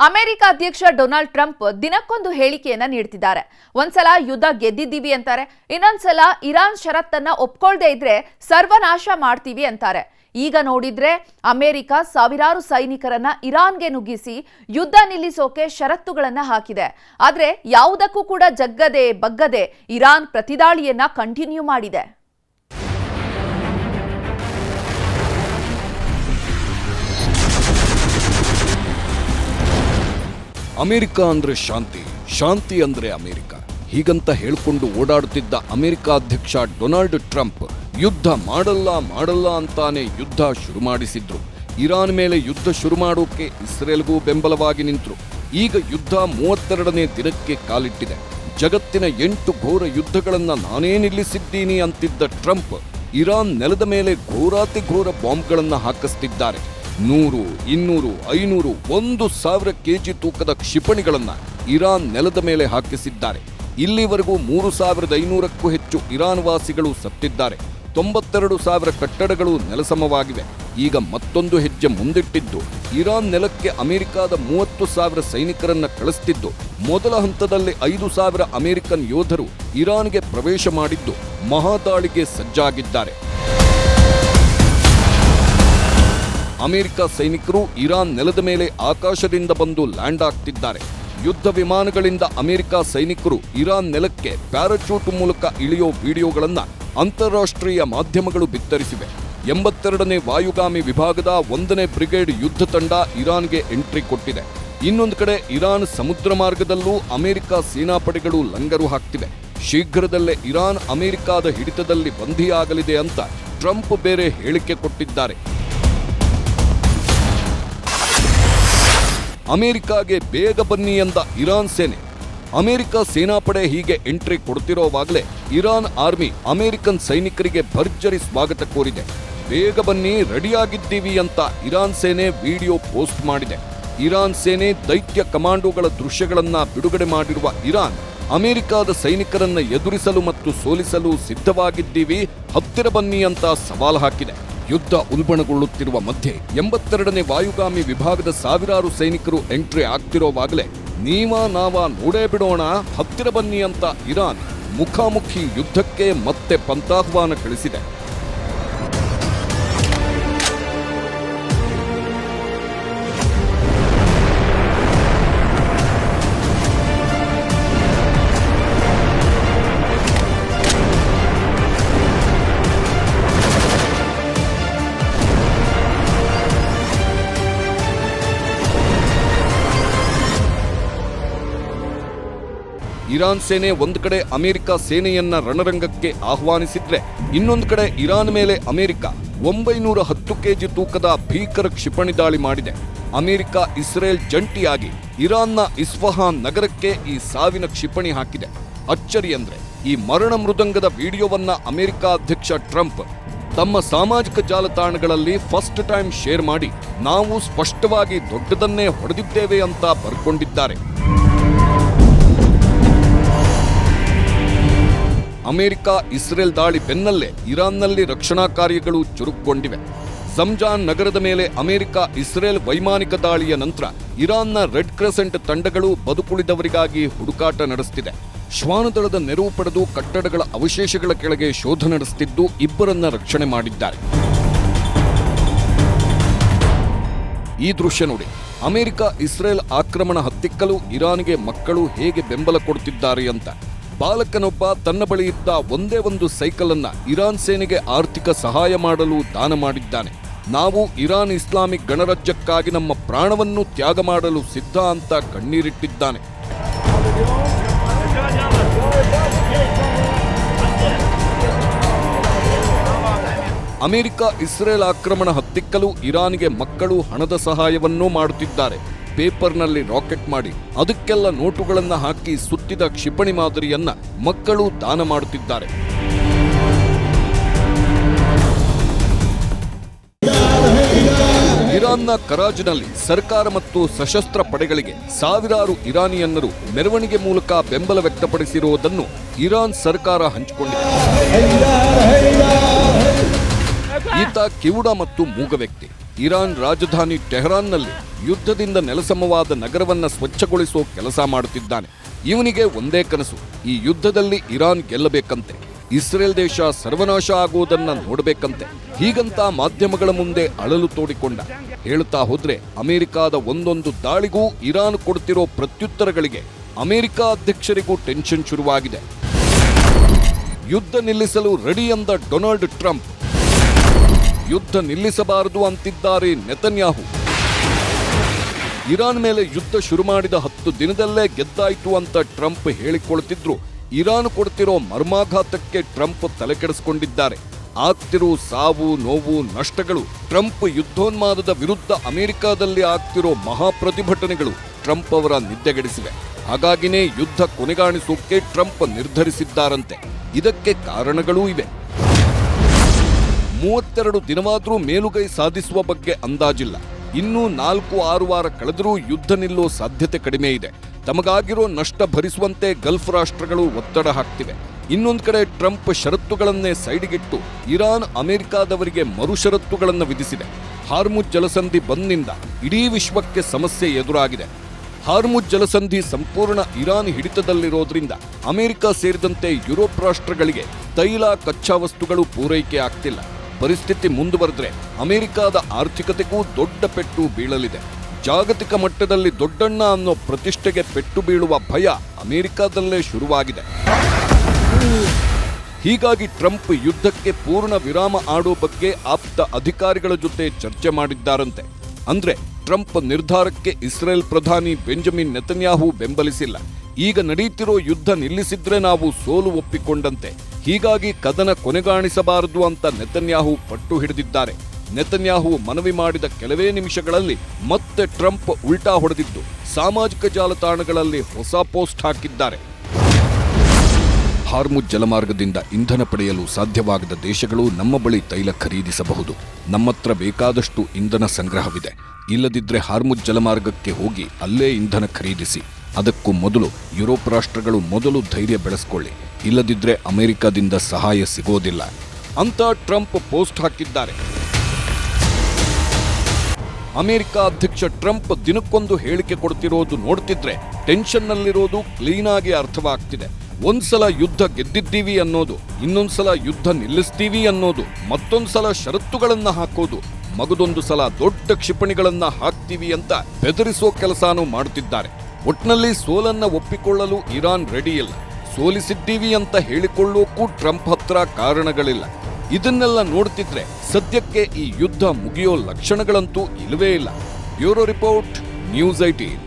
America ಅಧ್ಯಕ್ಷ Donald Trump ದಿನಕ್ಕೊಂದು ಹೇಳಿಕೆಯನ್ನ ನೀಡುತ್ತಿದ್ದಾರೆ. ಒಂದ್ಸಲ ಯುದ್ಧ ಗೆದ್ದಿದ್ದೀವಿ ಅಂತಾರೆ, ಇನ್ನೊಂದ್ಸಲ ಇರಾನ್ ಷರತ್ತನ್ನ ಒಪ್ಕೊಳ್ದೇ ಇದ್ರೆ ಸರ್ವನಾಶ ಮಾಡ್ತೀವಿ ಅಂತಾರೆ. ಈಗ ನೋಡಿದ್ರೆ ಅಮೆರಿಕ ಸಾವಿರಾರು ಸೈನಿಕರನ್ನ ಇರಾನ್ಗೆ ನುಗ್ಗಿಸಿ ಯುದ್ಧ ನಿಲ್ಲಿಸೋಕೆ ಷರತ್ತುಗಳನ್ನ ಹಾಕಿದೆ. ಆದ್ರೆ ಯಾವುದಕ್ಕೂ ಕೂಡ ಜಗ್ಗದೆ ಬಗ್ಗದೆ ಇರಾನ್ ಪ್ರತಿದಾಳಿಯನ್ನ ಕಂಟಿನ್ಯೂ ಮಾಡಿದೆ. ಅಮೆರಿಕ ಅಂದ್ರೆ ಶಾಂತಿ, ಶಾಂತಿ ಅಂದ್ರೆ ಅಮೆರಿಕ ಹೀಗಂತ ಹೇಳ್ಕೊಂಡು ಓಡಾಡುತ್ತಿದ್ದ ಅಮೆರಿಕ ಅಧ್ಯಕ್ಷ ಡೊನಾಲ್ಡ್ ಟ್ರಂಪ್ ಯುದ್ಧ ಮಾಡಲ್ಲ ಅಂತಾನೆ ಯುದ್ಧ ಶುರು ಮಾಡಿಸಿದ್ರು. ಇರಾನ್ ಮೇಲೆ ಯುದ್ಧ ಶುರು ಮಾಡೋಕೆ ಇಸ್ರೇಲ್ಗೂ ಬೆಂಬಲವಾಗಿ ನಿಂತರು. ಈಗ ಯುದ್ಧ 32ನೇ ದಿನಕ್ಕೆ ಕಾಲಿಟ್ಟಿದೆ. ಜಗತ್ತಿನ 8 ಘೋರ ಯುದ್ಧಗಳನ್ನ ನಾನೇ ನಿಲ್ಲಿಸಿದ್ದೀನಿ ಅಂತಿದ್ದ ಟ್ರಂಪ್ ಇರಾನ್ ನೆಲದ ಮೇಲೆ ಘೋರಾತಿ ಘೋರ ಬಾಂಬ್ಗಳನ್ನ ಹಾಕಿಸ್ತಿದ್ದಾರೆ. 100, 200, 500, 1,000 ಕೆಜಿ ತೂಕದ ಕ್ಷಿಪಣಿಗಳನ್ನ ಇರಾನ್ ನೆಲದ ಮೇಲೆ ಹಾಕಿಸಿದ್ದಾರೆ. ಇಲ್ಲಿವರೆಗೂ 3,500ಕ್ಕೂ ಹೆಚ್ಚು ಇರಾನ್ ವಾಸಿಗಳು ಸತ್ತಿದ್ದಾರೆ. 92,000 ಕಟ್ಟಡಗಳು ನೆಲಸಮವಾಗಿವೆ. ಈಗ ಮತ್ತೊಂದು ಹೆಜ್ಜೆ ಮುಂದಿಟ್ಟಿದ್ದು ಇರಾನ್ ನೆಲಕ್ಕೆ ಅಮೆರಿಕದ 30,000 ಸೈನಿಕರನ್ನ ಕಳಿಸ್ತಿದ್ದು, ಮೊದಲ ಹಂತದಲ್ಲಿ 5,000 ಅಮೆರಿಕನ್ ಯೋಧರು ಇರಾನ್ಗೆ ಪ್ರವೇಶ ಮಾಡಿದ್ದು ಮಹಾದಾಳಿಗೆ ಸಜ್ಜಾಗಿದ್ದಾರೆ. ಅಮೆರಿಕ ಸೈನಿಕರು ಇರಾನ್ ನೆಲದ ಮೇಲೆ ಆಕಾಶದಿಂದ ಬಂದು ಲ್ಯಾಂಡ್ ಆಗ್ತಿದ್ದಾರೆ. ಯುದ್ಧ ವಿಮಾನಗಳಿಂದ ಅಮೆರಿಕ ಸೈನಿಕರು ಇರಾನ್ ನೆಲಕ್ಕೆ ಪ್ಯಾರಾಚೂಟ್ ಮೂಲಕ ಇಳಿಯೋ ವಿಡಿಯೋಗಳನ್ನ ಅಂತಾರಾಷ್ಟ್ರೀಯ ಮಾಧ್ಯಮಗಳು ಬಿತ್ತರಿಸಿವೆ. 82ನೇ ವಾಯುಗಾಮಿ ವಿಭಾಗದ 1ನೇ ಬ್ರಿಗೇಡ್ ಯುದ್ಧ ತಂಡ ಇರಾನ್ಗೆ ಎಂಟ್ರಿ ಕೊಟ್ಟಿದೆ. ಇನ್ನೊಂದು ಕಡೆ ಇರಾನ್ ಸಮುದ್ರ ಮಾರ್ಗದಲ್ಲೂ ಅಮೆರಿಕ ಸೇನಾಪಡೆಗಳು ಲಂಗರು ಹಾಕ್ತಿವೆ. ಶೀಘ್ರದಲ್ಲೇ ಇರಾನ್ ಅಮೆರಿಕದ ಹಿಡಿತದಲ್ಲಿ ಬಂಧಿಯಾಗಲಿದೆ ಅಂತ ಟ್ರಂಪ್ ಬೇರೆ ಹೇಳಿಕೆ ಕೊಟ್ಟಿದ್ದಾರೆ. ಅಮೆರಿಕಾಗೆ ಬೇಗ ಬನ್ನಿ ಎಂದ ಇರಾನ್ ಸೇನೆ. ಅಮೆರಿಕ ಸೇನಾಪಡೆ ಹೀಗೆ ಎಂಟ್ರಿ ಕೊಡ್ತಿರೋವಾಗಲೇ ಇರಾನ್ ಆರ್ಮಿ ಅಮೆರಿಕನ್ ಸೈನಿಕರಿಗೆ ಭರ್ಜರಿ ಸ್ವಾಗತ ಕೋರಿದೆ. ಬೇಗ ಬನ್ನಿ, ರೆಡಿಯಾಗಿದ್ದೀವಿ ಅಂತ ಇರಾನ್ ಸೇನೆ ವಿಡಿಯೋ ಪೋಸ್ಟ್ ಮಾಡಿದೆ. ಇರಾನ್ ಸೇನೆ ದೈತ್ಯ ಕಮಾಂಡೋಗಳ ದೃಶ್ಯಗಳನ್ನ ಬಿಡುಗಡೆ ಮಾಡಿರುವ ಇರಾನ್ ಅಮೆರಿಕದ ಸೈನಿಕರನ್ನ ಎದುರಿಸಲು ಮತ್ತು ಸೋಲಿಸಲು ಸಿದ್ಧವಾಗಿದ್ದೀವಿ, ಹತ್ತಿರ ಬನ್ನಿ ಅಂತ ಸವಾಲು ಹಾಕಿದೆ. ಯುದ್ಧ ಉಲ್ಬಣಗೊಳ್ಳುತ್ತಿರುವ ಮಧ್ಯೆ 82ನೇ ವಾಯುಗಾಮಿ ವಿಭಾಗದ ಸಾವಿರಾರು ಸೈನಿಕರು ಎಂಟ್ರಿ ಆಗ್ತಿರೋವಾಗಲೇ ನಾವಾ ನೋಡೇ ಬಿಡೋಣ, ಹತ್ತಿರ ಬನ್ನಿ ಅಂತ ಇರಾನ್ ಮುಖಾಮುಖಿ ಯುದ್ಧಕ್ಕೆ ಮತ್ತೆ ಪಂಥಾಹ್ವಾನ ಕಳಿಸಿದೆ. ಇರಾನ್ ಸೇನೆ ಒಂದು ಕಡೆ ಅಮೆರಿಕ ಸೇನೆಯನ್ನ ರಣರಂಗಕ್ಕೆ ಆಹ್ವಾನಿಸಿದ್ರೆ, ಇನ್ನೊಂದು ಕಡೆ ಇರಾನ್ ಮೇಲೆ ಅಮೆರಿಕ 910 ಕೆಜಿ ತೂಕದ ಭೀಕರ ಕ್ಷಿಪಣಿ ದಾಳಿ ಮಾಡಿದೆ. ಅಮೆರಿಕ ಇಸ್ರೇಲ್ ಜಂಟಿಯಾಗಿ ಇರಾನ್ನ ಇಸ್ಫಹಾನ್ ನಗರಕ್ಕೆ ಈ ಸಾವಿನ ಕ್ಷಿಪಣಿ ಹಾಕಿದೆ. ಅಚ್ಚರಿ ಅಂದ್ರೆ ಈ ಮರಣ ಮೃದಂಗದ ವಿಡಿಯೋವನ್ನ ಅಮೆರಿಕ ಅಧ್ಯಕ್ಷ ಟ್ರಂಪ್ ತಮ್ಮ ಸಾಮಾಜಿಕ ಜಾಲತಾಣಗಳಲ್ಲಿ ಫಸ್ಟ್ ಟೈಮ್ ಶೇರ್ ಮಾಡಿ, ನಾವು ಸ್ಪಷ್ಟವಾಗಿ ದೊಡ್ಡದನ್ನೇ ಹೊಡೆದಿದ್ದೇವೆ ಅಂತ ಬರ್ಕೊಂಡಿದ್ದಾರೆ. ಅಮೆರಿಕ ಇಸ್ರೇಲ್ ದಾಳಿ ಬೆನ್ನಲ್ಲೇ ಇರಾನ್ನಲ್ಲಿ ರಕ್ಷಣಾ ಕಾರ್ಯಗಳು ಚುರುಕುಗೊಂಡಿವೆ. ಜಮ್ಜಾನ್ ನಗರದ ಮೇಲೆ ಅಮೆರಿಕ ಇಸ್ರೇಲ್ ವೈಮಾನಿಕ ದಾಳಿಯ ನಂತರ ಇರಾನ್ನ ರೆಡ್ ಕ್ರೆಸೆಂಟ್ ತಂಡಗಳು ಬದುಕುಳಿದವರಿಗಾಗಿ ಹುಡುಕಾಟ ನಡೆಸುತ್ತಿದೆ. ಶ್ವಾನದಳದ ನೆರವು ಪಡೆದು ಕಟ್ಟಡಗಳ ಅವಶೇಷಗಳ ಕೆಳಗೆ ಶೋಧ ನಡೆಸುತ್ತಿದ್ದು ಇಬ್ಬರನ್ನ ರಕ್ಷಣೆ ಮಾಡಿದ್ದಾರೆ. ಈ ದೃಶ್ಯ ನೋಡಿ. ಅಮೆರಿಕ ಇಸ್ರೇಲ್ ಆಕ್ರಮಣ ಹತ್ತಿಕ್ಕಲು ಇರಾನ್ಗೆ ಮಕ್ಕಳು ಹೇಗೆ ಬೆಂಬಲ ಕೊಡುತ್ತಿದ್ದಾರೆ ಅಂತ. ಬಾಲಕನೊಬ್ಬ ತನ್ನ ಬಳಿ ಇದ್ದ ಒಂದೇ ಒಂದು ಸೈಕಲ್ ಅನ್ನ ಇರಾನ್ ಸೇನೆಗೆ ಆರ್ಥಿಕ ಸಹಾಯ ಮಾಡಲು ದಾನ ಮಾಡಿದ್ದಾನೆ. ನಾವು ಇರಾನ್ ಇಸ್ಲಾಮಿಕ್ ಗಣರಾಜ್ಯಕ್ಕಾಗಿ ನಮ್ಮ ಪ್ರಾಣವನ್ನು ತ್ಯಾಗ ಮಾಡಲು ಸಿದ್ಧ ಅಂತ ಕಣ್ಣೀರಿಟ್ಟಿದ್ದಾನೆ. ಅಮೆರಿಕ ಇಸ್ರೇಲ್ ಆಕ್ರಮಣ ಹತ್ತಿಕ್ಕಲು ಇರಾನ್ಗೆ ಮಕ್ಕಳು ಹಣದ ಸಹಾಯವನ್ನೂ ಮಾಡುತ್ತಿದ್ದಾರೆ. ಪೇಪರ್ನಲ್ಲಿ ರಾಕೆಟ್ ಮಾಡಿ ಅದಕ್ಕೆಲ್ಲ ನೋಟುಗಳನ್ನು ಹಾಕಿ ಸುತ್ತಿದ ಕ್ಷಿಪಣಿ ಮಾದರಿಯನ್ನ ಮಕ್ಕಳು ದಾನ ಮಾಡುತ್ತಿದ್ದಾರೆ. ಇರಾನ್ನ ಕರಾಜಿನಲ್ಲಿ ಸರ್ಕಾರ ಮತ್ತು ಸಶಸ್ತ್ರ ಪಡೆಗಳಿಗೆ ಸಾವಿರಾರು ಇರಾನಿಯನ್ನರು ಮೆರವಣಿಗೆ ಮೂಲಕ ಬೆಂಬಲ ವ್ಯಕ್ತಪಡಿಸಿರುವುದನ್ನು ಇರಾನ್ ಸರ್ಕಾರ ಹಂಚಿಕೊಂಡಿದೆ. ಈತ ಕಿವುಡ ಮತ್ತು ಮೂಗ ವ್ಯಕ್ತಿ. ಇರಾನ್ ರಾಜಧಾನಿ ಟೆಹರಾನ್ನಲ್ಲಿ ಯುದ್ಧದಿಂದ ನೆಲಸಮವಾದ ನಗರವನ್ನ ಸ್ವಚ್ಛಗೊಳಿಸೋ ಕೆಲಸ ಮಾಡುತ್ತಿದ್ದಾನೆ. ಇವನಿಗೆ ಒಂದೇ ಕನಸು, ಈ ಯುದ್ಧದಲ್ಲಿ ಇರಾನ್ ಗೆಲ್ಲಬೇಕಂತೆ, ಇಸ್ರೇಲ್ ದೇಶ ಸರ್ವನಾಶ ಆಗುವುದನ್ನ ನೋಡಬೇಕಂತೆ. ಹೀಗಂತ ಮಾಧ್ಯಮಗಳ ಮುಂದೆ ಅಳಲು ತೋಡಿಕೊಂಡ. ಹೇಳ್ತಾ ಹೋದ್ರೆ ಅಮೆರಿಕಾದ ಒಂದೊಂದು ದಾಳಿಗೂ ಇರಾನ್ ಕೊಡ್ತಿರೋ ಪ್ರತ್ಯುತ್ತರಗಳಿಗೆ ಅಮೆರಿಕ ಅಧ್ಯಕ್ಷರಿಗೂ ಟೆನ್ಷನ್ ಶುರುವಾಗಿದೆ. ಯುದ್ಧ ನಿಲ್ಲಿಸಲು ರೆಡಿ ಎಂದ ಡೊನಾಲ್ಡ್ ಟ್ರಂಪ್, ಯುದ್ಧ ನಿಲ್ಲಿಸಬಾರದು ಅಂತಿದ್ದಾರೆ ನೆತನ್ಯಾಹು. ಇರಾನ್ ಮೇಲೆ ಯುದ್ಧ ಶುರು ಮಾಡಿದ 10 ದಿನದಲ್ಲೇ ಗೆದ್ದಾಯ್ತು ಅಂತ ಟ್ರಂಪ್ ಹೇಳಿಕೊಳ್ತಿದ್ರು. ಇರಾನ್ ಕೊಡ್ತಿರೋ ಮರ್ಮಾಘಾತಕ್ಕೆ ಟ್ರಂಪ್ ತಲೆಕೆಡಿಸಿಕೊಂಡಿದ್ದಾರೆ. ಆಗ್ತಿರೋ ಸಾವು ನೋವು ನಷ್ಟಗಳು, ಟ್ರಂಪ್ ಯುದ್ಧೋನ್ಮಾದದ ವಿರುದ್ಧ ಅಮೆರಿಕಾದಲ್ಲಿ ಆಗ್ತಿರೋ ಮಹಾಪ್ರತಿಭಟನೆಗಳು ಟ್ರಂಪ್ ಅವರ ನಿದ್ದೆಗೆಡಿಸಿವೆ. ಹಾಗಾಗಿನೇ ಯುದ್ಧ ಕೊನೆಗಾಣಿಸೋಕೆ ಟ್ರಂಪ್ ನಿರ್ಧರಿಸಿದ್ದಾರಂತೆ. ಇದಕ್ಕೆ ಕಾರಣಗಳೂ ಇವೆ. 32 ದಿನವಾದರೂ ಮೇಲುಗೈ ಸಾಧಿಸುವ ಬಗ್ಗೆ ಅಂದಾಜಿಲ್ಲ. ಇನ್ನೂ 4-6 ವಾರ ಕಳೆದರೂ ಯುದ್ಧ ನಿಲ್ಲೋ ಸಾಧ್ಯತೆ ಕಡಿಮೆ ಇದೆ. ತಮಗಾಗಿರೋ ನಷ್ಟ ಭರಿಸುವಂತೆ ಗಲ್ಫ್ ರಾಷ್ಟ್ರಗಳು ಒತ್ತಡ ಹಾಕ್ತಿವೆ. ಇನ್ನೊಂದು ಕಡೆ ಟ್ರಂಪ್ ಷರತ್ತುಗಳನ್ನೇ ಸೈಡಿಗಿಟ್ಟು ಇರಾನ್ ಅಮೆರಿಕಾದವರಿಗೆ ಮರು ಷರತ್ತುಗಳನ್ನು ವಿಧಿಸಿದೆ. ಹಾರ್ಮುಜ್ ಜಲಸಂಧಿ ಬಂದ್ನಿಂದ ಇಡೀ ವಿಶ್ವಕ್ಕೆ ಸಮಸ್ಯೆ ಎದುರಾಗಿದೆ. ಹಾರ್ಮುಜ್ ಜಲಸಂಧಿ ಸಂಪೂರ್ಣ ಇರಾನ್ ಹಿಡಿತದಲ್ಲಿರೋದ್ರಿಂದ ಅಮೆರಿಕ ಸೇರಿದಂತೆ ಯುರೋಪ್ ರಾಷ್ಟ್ರಗಳಿಗೆ ತೈಲ ಕಚ್ಚಾ ವಸ್ತುಗಳು ಪೂರೈಕೆ ಆಗ್ತಿಲ್ಲ. ಪರಿಸ್ಥಿತಿ ಮುಂದುವರೆದ್ರೆ ಅಮೆರಿಕದ ಆರ್ಥಿಕತೆಗೂ ದೊಡ್ಡ ಪೆಟ್ಟು ಬೀಳಲಿದೆ. ಜಾಗತಿಕ ಮಟ್ಟದಲ್ಲಿ ದೊಡ್ಡಣ್ಣ ಅನ್ನೋ ಪ್ರತಿಷ್ಠೆಗೆ ಪೆಟ್ಟು ಬೀಳುವ ಭಯ ಅಮೆರಿಕದಲ್ಲೇ ಶುರುವಾಗಿದೆ. ಹೀಗಾಗಿ ಟ್ರಂಪ್ ಯುದ್ಧಕ್ಕೆ ಪೂರ್ಣ ವಿರಾಮ ಆಡೋ ಬಗ್ಗೆ ಆಪ್ತ ಅಧಿಕಾರಿಗಳ ಜೊತೆ ಚರ್ಚೆ ಮಾಡಿದ್ದಾರಂತೆ. ಅಂದ್ರೆ ಟ್ರಂಪ್ ನಿರ್ಧಾರಕ್ಕೆ ಇಸ್ರೇಲ್ ಪ್ರಧಾನಿ ಬೆಂಜಮಿನ್ ನೆತನ್ಯಾಹು ಬೆಂಬಲಿಸಿಲ್ಲ. ಈಗ ನಡೀತಿರೋ ಯುದ್ಧ ನಿಲ್ಲಿಸಿದ್ರೆ ನಾವು ಸೋಲು ಒಪ್ಪಿಕೊಂಡಂತೆ. ಹೀಗಾಗಿ ಕದನ ಕೊನೆಗಾಣಿಸಬಾರದು ಅಂತ ನೆತನ್ಯಾಹು ಪಟ್ಟು ಹಿಡಿದಿದ್ದಾರೆ. ನೆತನ್ಯಾಹು ಮನವಿ ಮಾಡಿದ ಕೆಲವೇ ನಿಮಿಷಗಳಲ್ಲಿ ಮತ್ತೆ ಟ್ರಂಪ್ ಉಲ್ಟಾ ಹೊಡೆದಿದ್ದು ಸಾಮಾಜಿಕ ಜಾಲತಾಣಗಳಲ್ಲಿ ಹೊಸ ಪೋಸ್ಟ್ ಹಾಕಿದ್ದಾರೆ. ಹಾರ್ಮುಜ್ ಜಲಮಾರ್ಗದಿಂದ ಇಂಧನ ಪಡೆಯಲು ಸಾಧ್ಯವಾಗದ ದೇಶಗಳು ನಮ್ಮ ಬಳಿ ತೈಲ ಖರೀದಿಸಬಹುದು. ನಮ್ಮತ್ರ ಬೇಕಾದಷ್ಟು ಇಂಧನ ಸಂಗ್ರಹವಿದೆ. ಇಲ್ಲದಿದ್ದರೆ ಹಾರ್ಮುಜ್ ಜಲಮಾರ್ಗಕ್ಕೆ ಹೋಗಿ ಅಲ್ಲೇ ಇಂಧನ ಖರೀದಿಸಿ. ಅದಕ್ಕೂ ಮೊದಲು ಯುರೋಪ್ ರಾಷ್ಟ್ರಗಳು ಮೊದಲು ಧೈರ್ಯ ಬೆಳೆಸ್ಕೊಳ್ಳಿ. ಇಲ್ಲದಿದ್ದರೆ ಅಮೆರಿಕದಿಂದ ಸಹಾಯ ಸಿಗೋದಿಲ್ಲ ಅಂತ ಟ್ರಂಪ್ ಪೋಸ್ಟ್ ಹಾಕಿದ್ದಾರೆ. ಅಮೆರಿಕ ಅಧ್ಯಕ್ಷ ಟ್ರಂಪ್ ದಿನಕ್ಕೊಂದು ಹೇಳಿಕೆ ಕೊಡ್ತಿರೋದು ನೋಡ್ತಿದ್ರೆ ಟೆನ್ಷನ್ನಲ್ಲಿರೋದು ಕ್ಲೀನಾಗಿ ಅರ್ಥವಾಗ್ತಿದೆ. ಒಂದ್ಸಲ ಯುದ್ಧ ಗೆದ್ದಿದ್ದೀವಿ ಅನ್ನೋದು, ಇನ್ನೊಂದ್ಸಲ ಯುದ್ಧ ನಿಲ್ಲಿಸ್ತೀವಿ ಅನ್ನೋದು, ಮತ್ತೊಂದ್ಸಲ ಷರತ್ತುಗಳನ್ನ ಹಾಕೋದು, ಮಗದೊಂದು ಸಲ ದೊಡ್ಡ ಕ್ಷಿಪಣಿಗಳನ್ನ ಹಾಕ್ತೀವಿ ಅಂತ ಬೆದರಿಸೋ ಕೆಲಸನೂ ಮಾಡುತ್ತಿದ್ದಾರೆ. ಒಟ್ನಲ್ಲಿ ಸೋಲನ್ನ ಒಪ್ಪಿಕೊಳ್ಳಲು ಇರಾನ್ ರೆಡಿ ಇಲ್ಲ. ಸೋಲಿಸಿದ್ದೀವಿ ಅಂತ ಹೇಳಿಕೊಳ್ಳೋಕ್ಕೂ ಟ್ರಂಪ್ ಹತ್ರ ಕಾರಣಗಳಿಲ್ಲ. ಇದನ್ನೆಲ್ಲ ನೋಡ್ತಿದ್ರೆ ಸದ್ಯಕ್ಕೆ ಈ ಯುದ್ಧ ಮುಗಿಯೋ ಲಕ್ಷಣಗಳಂತೂ ಇಲ್ಲವೇ ಇಲ್ಲ. Bureau report, news 18.